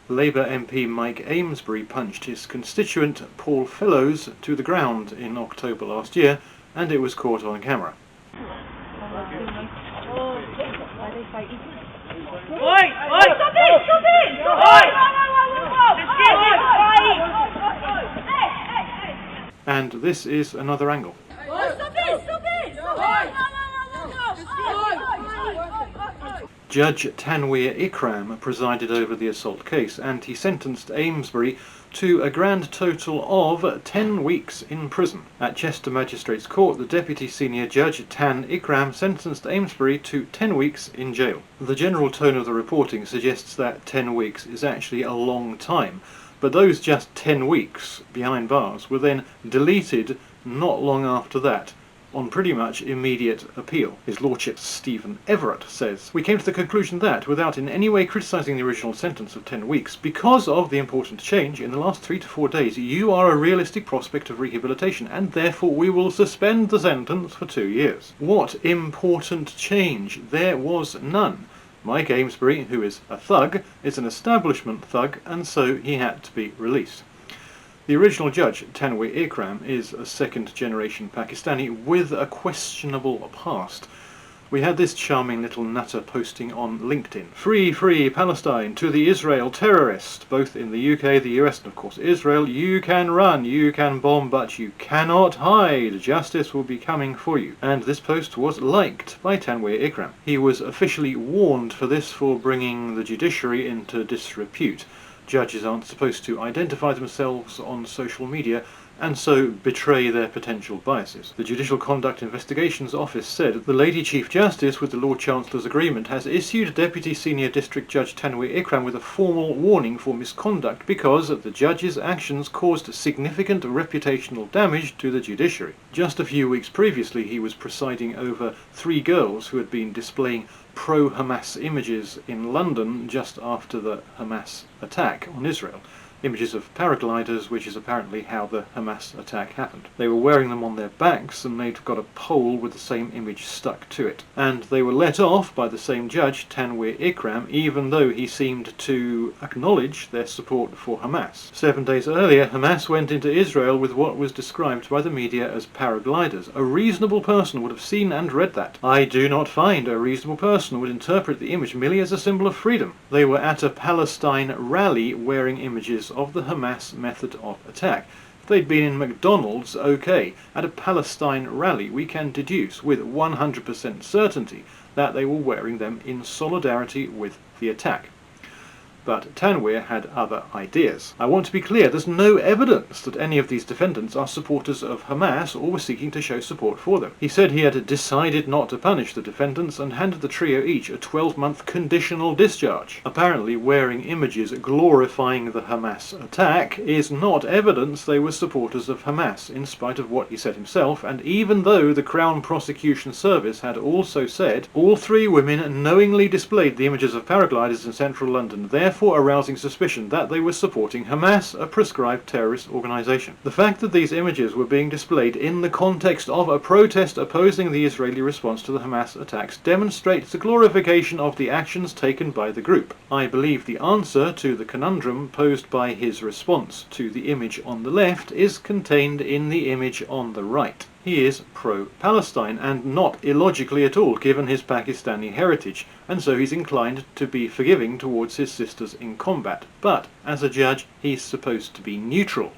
Labour MP Mike Amesbury punched his constituent Paul Fellows to the ground in October last year, and it was caught on camera. And this is another angle. Judge Tanweer Ikram presided over the assault case, and he sentenced Amesbury to a grand total of 10 weeks in prison. At Chester Magistrates Court, the Deputy Senior Judge Tan Ikram sentenced Amesbury to 10 weeks in jail. The general tone of the reporting suggests that 10 weeks is actually a long time, but those just 10 weeks behind bars were then deleted not long after that, on pretty much immediate appeal. His Lordship Stephen Everett says, "We came to the conclusion that, without in any way criticising the original sentence of 10 weeks, because of the important change in the last 3 to 4 days, you are a realistic prospect of rehabilitation, and therefore we will suspend the sentence for 2 years. What important change? There was none. Mike Amesbury, who is a thug, is an establishment thug, and so he had to be released." The original judge, Tanweer Ikram, is a second-generation Pakistani with a questionable past. We had this charming little nutter posting on LinkedIn. "Free, free Palestine to the Israel terrorist." Both in the UK, the US, and of course Israel, you can run, you can bomb, but you cannot hide. Justice will be coming for you. And this post was liked by Tanweer Ikram. He was officially warned for this for bringing the judiciary into disrepute. Judges aren't supposed to identify themselves on social media and so betray their potential biases. The Judicial Conduct Investigations Office said the Lady Chief Justice, with the Lord Chancellor's agreement, has issued Deputy Senior District Judge Tanweer Ikram with a formal warning for misconduct because the judge's actions caused significant reputational damage to the judiciary. Just a few weeks previously, he was presiding over 3 girls who had been displaying pro-Hamas images in London just after the Hamas attack on Israel. Images of paragliders, which is apparently how the Hamas attack happened. They were wearing them on their backs, and they'd got a pole with the same image stuck to it. And they were let off by the same judge, Tanweer Ikram, even though he seemed to acknowledge their support for Hamas. 7 days earlier, Hamas went into Israel with what was described by the media as paragliders. A reasonable person would have seen and read that. I do not find a reasonable person would interpret the image merely as a symbol of freedom. They were at a Palestine rally wearing images of the Hamas method of attack. If they'd been in McDonald's, okay. At a Palestine rally, we can deduce with 100% certainty that they were wearing them in solidarity with the attack. But Tanweer had other ideas. I want to be clear, there's no evidence that any of these defendants are supporters of Hamas or were seeking to show support for them. He said he had decided not to punish the defendants and handed the trio each a 12-month conditional discharge. Apparently, wearing images glorifying the Hamas attack is not evidence they were supporters of Hamas, in spite of what he said himself, and even though the Crown Prosecution Service had also said all 3 women knowingly displayed the images of paragliders in central London, therefore arousing suspicion that they were supporting Hamas, a prescribed terrorist organisation. The fact that these images were being displayed in the context of a protest opposing the Israeli response to the Hamas attacks demonstrates the glorification of the actions taken by the group. I believe the answer to the conundrum posed by his response to the image on the left is contained in the image on the right. He is pro-Palestine, and not illogically at all given his Pakistani heritage, and so he's inclined to be forgiving towards his sisters in combat. But, as a judge, he's supposed to be neutral.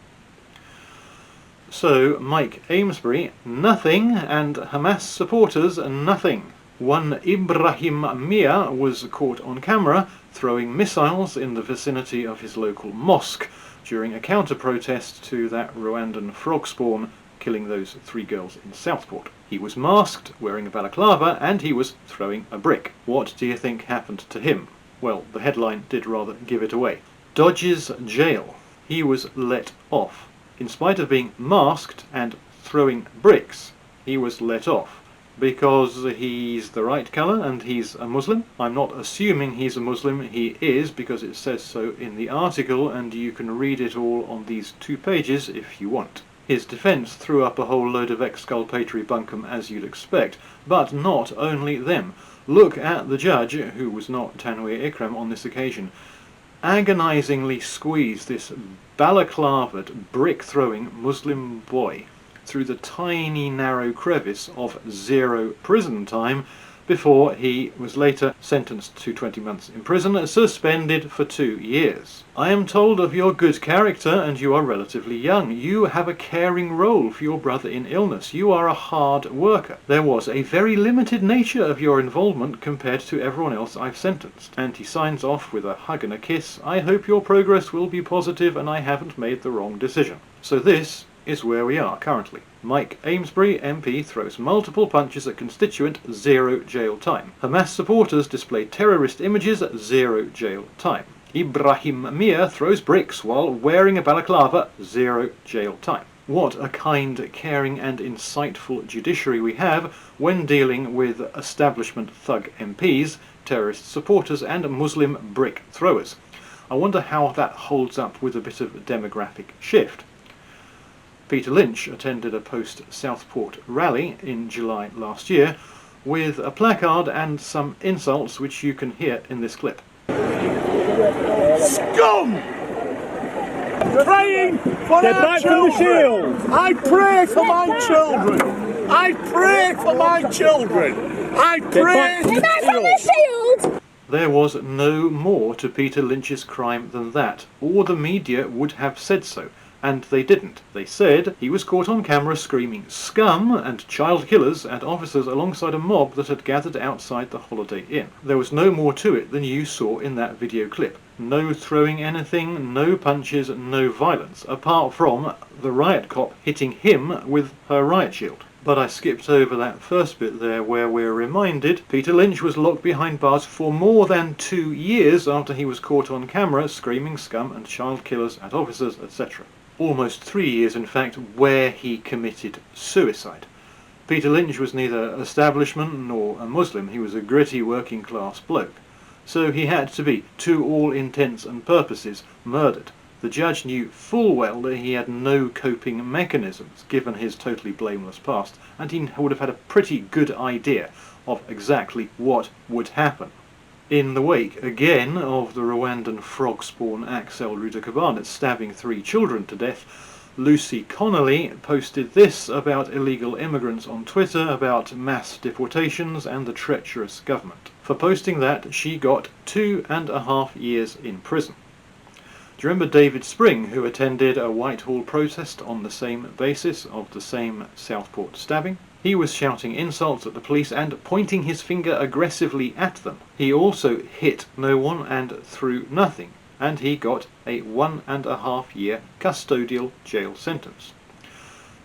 So, Mike Amesbury, nothing, and Hamas supporters, nothing. One Ibrahim Mia was caught on camera throwing missiles in the vicinity of his local mosque during a counter-protest to that Rwandan frog spawn killing those 3 girls in Southport. He was masked, wearing a balaclava, and he was throwing a brick. What do you think happened to him? Well, the headline did rather give it away. Dodges jail. He was let off. In spite of being masked and throwing bricks, he was let off. Because he's the right colour and he's a Muslim. I'm not assuming he's a Muslim, he is, because it says so in the article, and you can read it all on these 2 pages if you want. His defence threw up a whole load of exculpatory bunkum, as you'd expect, but not only them. Look at the judge, who was not Tanweer Ikram on this occasion. agonisingly squeeze this balaclavaed, brick-throwing Muslim boy through the tiny narrow crevice of 0 prison time before he was later sentenced to 20 months in prison, suspended for 2 years. I am told of your good character, and you are relatively young. You have a caring role for your brother in illness. You are a hard worker. There was a very limited nature of your involvement compared to everyone else I've sentenced. And he signs off with a hug and a kiss. I hope your progress will be positive and I haven't made the wrong decision. So this is where we are currently. Mike Amesbury, MP, throws multiple punches at constituent, 0 jail time. Hamas supporters display terrorist images, 0 jail time. Ibrahim Mir throws bricks while wearing a balaclava, 0 jail time. What a kind, caring and insightful judiciary we have when dealing with establishment thug MPs, terrorist supporters and Muslim brick throwers. I wonder how that holds up with a bit of demographic shift. Peter Lynch attended a post-Southport rally in July last year with a placard and some insults which you can hear in this clip. Scum! Praying for our children! I pray for my children! I pray for my children! I pray for the shield! There was no more to Peter Lynch's crime than that, or the media would have said so. And they didn't. They said he was caught on camera screaming scum and child killers at officers alongside a mob that had gathered outside the Holiday Inn. There was no more to it than you saw in that video clip. No throwing anything, no punches, no violence, apart from the riot cop hitting him with her riot shield. But I skipped over that first bit there where we're reminded Peter Lynch was locked behind bars for more than 2 years after he was caught on camera screaming scum and child killers at officers, etc. Almost 3 years, in fact, where he committed suicide. Peter Lynch was neither establishment nor a Muslim. He was a gritty working class bloke. So he had to be, to all intents and purposes, murdered. The judge knew full well that he had no coping mechanisms, given his totally blameless past, and he would have had a pretty good idea of exactly what would happen. In the wake, again, of the Rwandan frog-spawn Axel Rudakabarnet stabbing 3 children to death, Lucy Connolly posted this about illegal immigrants on Twitter, about mass deportations and the treacherous government. For posting that, she got 2.5 years in prison. Do you remember David Spring, who attended a Whitehall protest on the same basis of the same Southport stabbing? He was shouting insults at the police and pointing his finger aggressively at them. He also hit no one and threw nothing, and he got a 1.5 year custodial jail sentence.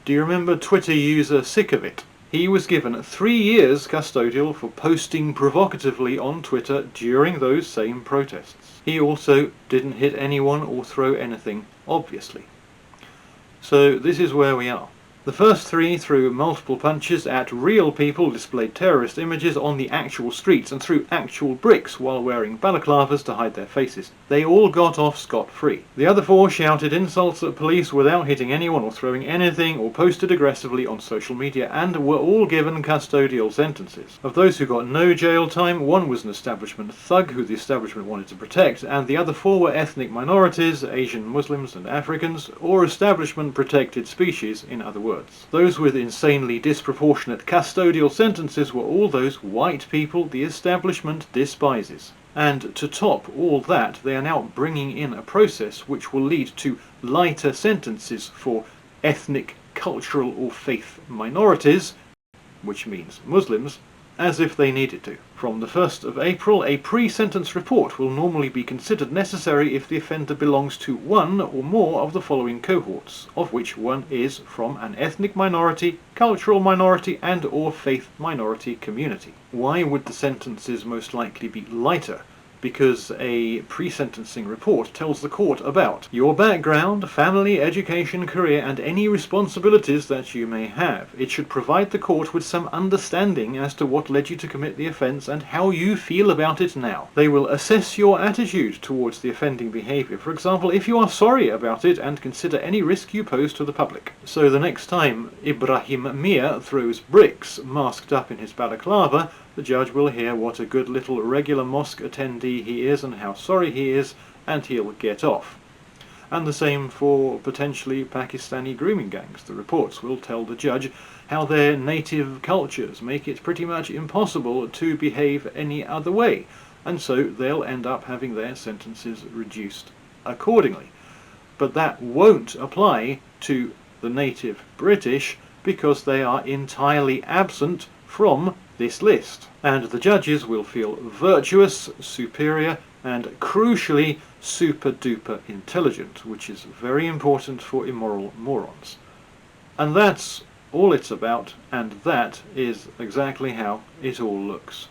Do you remember Twitter user Sick of It? He was given 3 years custodial for posting provocatively on Twitter during those same protests. He also didn't hit anyone or throw anything, obviously. So this is where we are. The first 3 threw multiple punches at real people, displayed terrorist images on the actual streets, and threw actual bricks while wearing balaclavas to hide their faces. They all got off scot-free. The other 4 shouted insults at police without hitting anyone or throwing anything, or posted aggressively on social media, and were all given custodial sentences. Of those who got no jail time, 1 was an establishment thug who the establishment wanted to protect, and the other 4 were ethnic minorities, Asian Muslims and Africans, or establishment protected species, in other words. Those with insanely disproportionate custodial sentences were all those white people the establishment despises. And to top all that, they are now bringing in a process which will lead to lighter sentences for ethnic, cultural or faith minorities, which means Muslims, as if they needed to. From the 1st of April, a pre-sentence report will normally be considered necessary if the offender belongs to one or more of the following cohorts, of which one is from an ethnic minority, cultural minority and or faith minority community. Why would the sentences most likely be lighter? Because a pre-sentencing report tells the court about your background, family, education, career, and any responsibilities that you may have. It should provide the court with some understanding as to what led you to commit the offence and how you feel about it now. They will assess your attitude towards the offending behaviour, for example, if you are sorry about it and consider any risk you pose to the public. So the next time Ibrahim Mir throws bricks masked up in his balaclava, the judge will hear what a good little regular mosque attendee he is and how sorry he is and he'll get off. And the same for potentially Pakistani grooming gangs. The reports will tell the judge how their native cultures make it pretty much impossible to behave any other way, and so they'll end up having their sentences reduced accordingly. But that won't apply to the native British because they are entirely absent from this list. And the judges will feel virtuous, superior, and crucially super duper intelligent, which is very important for immoral morons. And that's all it's about, and that is exactly how it all looks.